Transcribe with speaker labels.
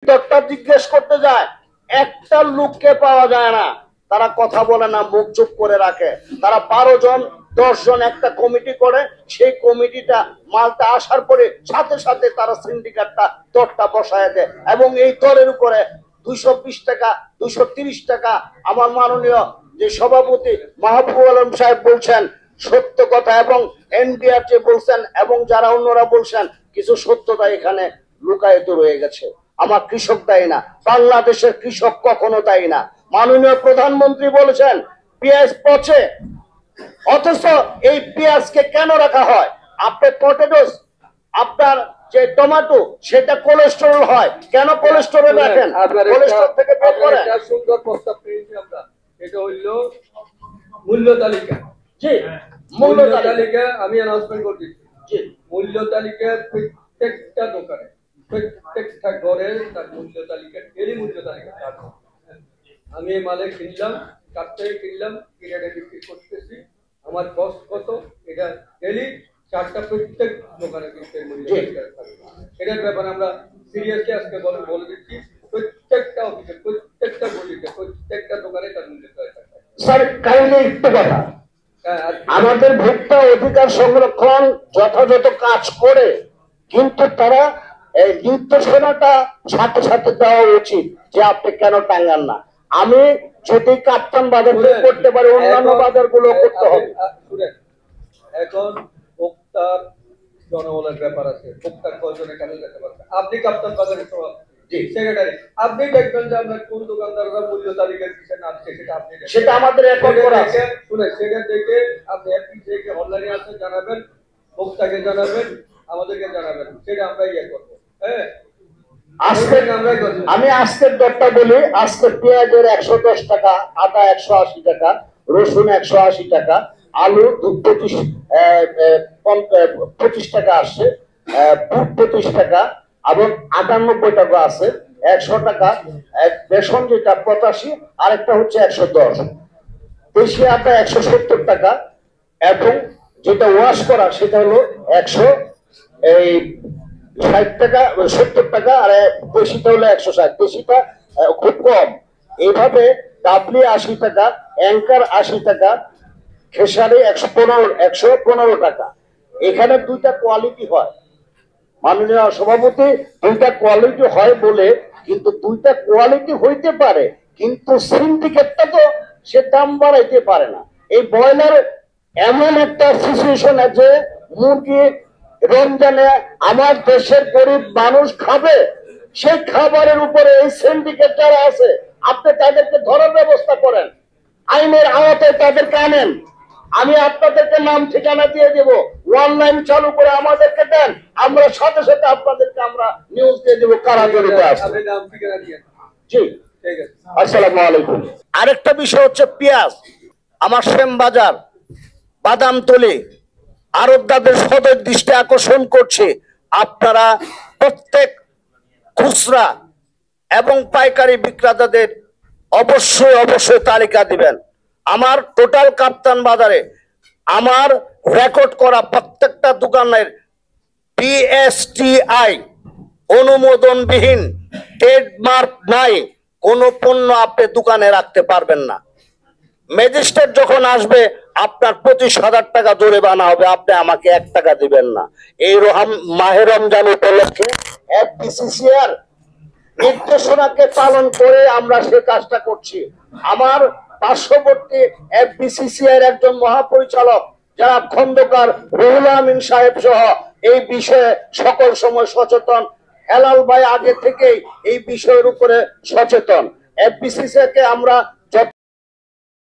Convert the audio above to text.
Speaker 1: ভিতরটা জিজ্ঞেস করতে যায়, একটা লোককে পাওয়া যায় না, তারা কথা বলে না, মুখ চুপ করে রাখে। তারা 12 জন 10 জন একটা কমিটি করে, সেই কমিটিটা মালটা আসার পরে সাথে সাথে তারা সিন্ডিকেটটা দরটা বসায় দেয়, এবং এই দরের উপরে 220 টাকা 230 টাকা। আমার মাননীয় যে সভাপতি মাহবুব আলম সাহেব বলছেন সত্য কথা, এবং এনডিআর যে বলছেন এবং যারা অন্যরা বলছেন, কিছু সত্যতা এখানে লুকায়িত রয়ে গেছে। আমার কৃষক দায়ী না, বাংলাদেশের কৃষক কখনো দায়ী না। মাননীয় প্রধানমন্ত্রী বলেছেন পেঁয়াজ পচে, অথচ এই পেঁয়াজকে কেন রাখা হয়? আপনার পটেটোস, আপনার যে টমেটো, সেটা কোলেস্টেরল হয়, কেন কোলেস্টেরল রাখেন? কোলেস্টেরল থেকে বের করেন।
Speaker 2: একটা সুন্দর প্রস্তাব পেয়েছি আমরা, এটা হইল মূল্য তালিকা।
Speaker 1: জি,
Speaker 2: মূল্য তালিকা আমি অ্যানাউন্সমেন্ট করে দিচ্ছি। জি, মূল্য তালিকা প্রত্যেকটা দোকানে, প্রত্যেকটা ঘরে তার মূল্য তালিকা, ডেলি মূল্য তালিকা। আমি মালে কিনলাম, কার থেকে কিনলাম, কিনে বিক্রি করতেছি, আমার কস্ট কত, এটা ডেলি 4টা প্রত্যেক দোকানে কিন্তু মূল্য তালিকা থাকবে। এটার ব্যাপারে আমরা সিরিয়াসলি আজকে বলে দিচ্ছি, প্রত্যেকটা অফিসে, প্রত্যেকটা গলিতে, প্রত্যেকটা দোকানে তার মূল্য তালিকা থাকবে।
Speaker 1: স্যার কাইন্ডলি একটু কথা, আমাদের ভোক্তা অধিকার সংরক্ষণ যথাযথ কাজ করে, কিন্তু তারা এই নির্দেশনাটা সাথে সাথে দেওয়া উচিত যে আপনি কেন টাঙ্গান না। আমি যদি কাপ্তান বাজার করতে পারি, অন্যান্য বাজার গুলো করতে হবে।
Speaker 2: এখন ভোক্তার জনবলের ব্যাপার আছে, ভোক্তার কয়জনে কেন যেতে পারবে। আপনি কাপ্তান বাজারের সেক্রেটারি, আপনি দেখবেন যে আমরা কোন দোকানদাররা মূল্য তালিকা দিচ্ছে না দিচ্ছে, সেটা আপনি
Speaker 1: সেটা আমাদের রেকর্ড করা আছে।
Speaker 2: শুনে সেটা দেখে আপনি অ্যাপ্লিকেশন অনলাইনে আছে জানাবেন, ভোক্তাকে জানাবেন, আমাদেরকে জানাবেন, সেটা আমরা ইয়ে করবো। হ্যাঁ,
Speaker 1: আমি আজকের দরটা বলি। আজকের পেঁয়াজের 110 টাকা, আদা 180 টাকা, রসুন 180 টাকা, আলু 25 টাকা আসছে, বুট 25 টাকা, এবং 98 টাকা আছে, 100 টাকা। বেসন যেটা 85, আরেকটা হচ্ছে 110। দেশি আটা 170 টাকা, এবং যেটা ওয়াশ করা সেটা হলো 160 টাকা, 70 টাকা, আর দেশিটা হলো 160। দেশিটা খুব কম। এইভাবে ডাবলি 80 টাকা, অ্যাঙ্কার 80 টাকা, খেসারি 115 টাকা। এখানে দুইটা কোয়ালিটি হয় মাননীয় সভাপতি, দুইটা কোয়ালিটি হয় বলে, কিন্তু দুইটা কোয়ালিটি হইতে পারে, কিন্তু সিন্ডিকেটটা তো সে দাম বাড়াইতে পারে না। এই ব্রয়লার এমন একটা সিচুয়েশন আছে, মুরগি রমজানে আমার দেশের গরিব মানুষ খাবে, সেই খাবারের উপরে এই সিন্ডিকেট যারা আছে, আপনি তাদেরকে ধরার ব্যবস্থা করেন, আইনের আওতায় তাদেরকে আনেন। আমি আপনাদেরকে নাম ঠিকানা দিয়ে দেব, অনলাইন চালু করে আমাদেরকে দেন, আমরা সাথে সাথে আপনাদেরকে আমরা নিউজ দিয়ে দেবো কারা জড়িত আছে। জি, আসসালামু আলাইকুম। আরেকটা বিষয় হচ্ছে পেঁয়াজ। আমার শ্যাম বাজার, বাদামতলি আড়তদারদের সদয় দৃষ্টি আকর্ষণ করছে, আপনারা প্রত্যেক খুচরা এবং পাইকারি বিক্রেতাদের অবশ্যই অবশ্যই তালিকা দিবেন। আমার টোটাল কাপ্তান বাজারে আমার রেকর্ড করা প্রত্যেকটা দোকানের বিএসটিআই অনুমোদনবিহীন, ট্রেডমার্ক নাই কোনো পণ্য আপনি দোকানে রাখতে পারবেন না। ম্যাজিস্ট্রেট যখন আসবে আপনার 25,000 টাকা জরিমানা হবে, আপনি আমাকে 1 টাকা দিবেন না। এই মাহে রমজান উপলক্ষে এফবিসিসিআর নির্দেশনাকে পালন করে আমরা সে কাজটা করছি। আমার পার্শ্ববর্তী এফবিসিসিআর একজন মহাপরিচালক যারা খন্দকার রুহুল আমিন সাহেব সহ এই বিষয়ে সকল সময় সচেতন। হেলাল ভাই আগে থেকেই এই বিষয়ের উপরে সচেতন। এফবিসিসিআর কে আমরা